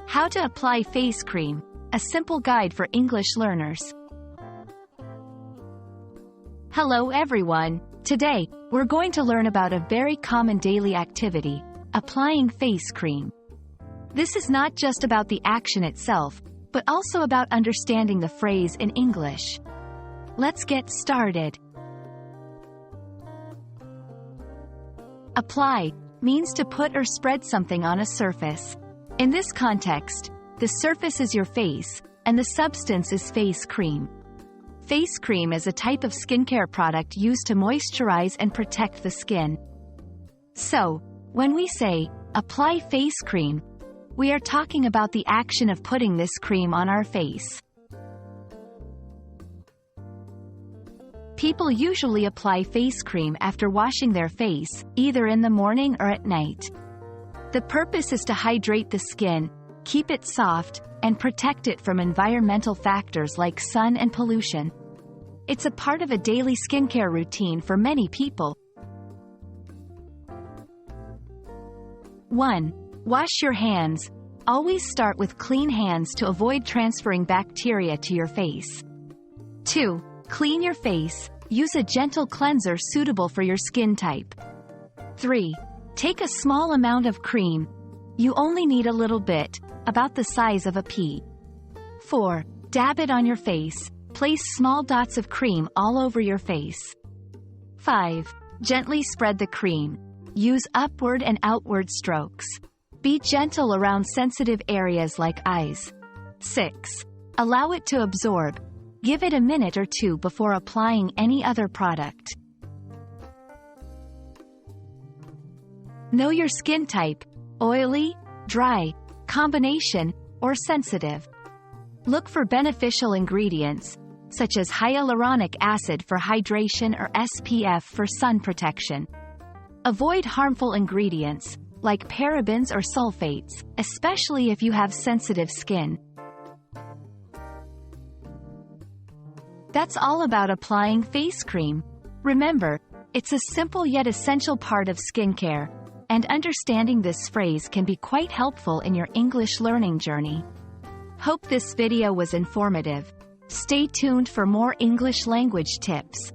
How to apply face cream, a simple guide for English learners. Hello everyone. Today, we're going to learn about a very common daily activity, applying face cream. This is not just about the action itself, but also about understanding the phrase in English. Let's get started. Apply means to put or spread something on a surface. In this context, the surface is your face, and the substance is face cream. Face cream is a type of skincare product used to moisturize and protect the skin. So, when we say, apply face cream, we are talking about the action of putting this cream on our face. People usually apply face cream after washing their face, either in the morning or at night. The purpose is to hydrate the skin, keep it soft, and protect it from environmental factors like sun and pollution. It's a part of a daily skincare routine for many people. 1. Wash your hands. Always start with clean hands to avoid transferring bacteria to your face. 2. Clean your face. Use a gentle cleanser suitable for your skin type. 3. Take a small amount of cream. You only need a little bit, about the size of a pea. 4. Dab it on your face. Place small dots of cream all over your face. 5. Gently spread the cream. Use upward and outward strokes. Be gentle around sensitive areas like eyes. 6. Allow it to absorb. Give it a minute or two before applying any other product. Know your skin type: oily, dry, combination, or sensitive. Look for beneficial ingredients, such as hyaluronic acid for hydration or SPF for sun protection. Avoid harmful ingredients, like parabens or sulfates, especially if you have sensitive skin. That's all about applying face cream. Remember, it's a simple yet essential part of skincare, and understanding this phrase can be quite helpful in your English learning journey. Hope this video was informative. Stay tuned for more English language tips.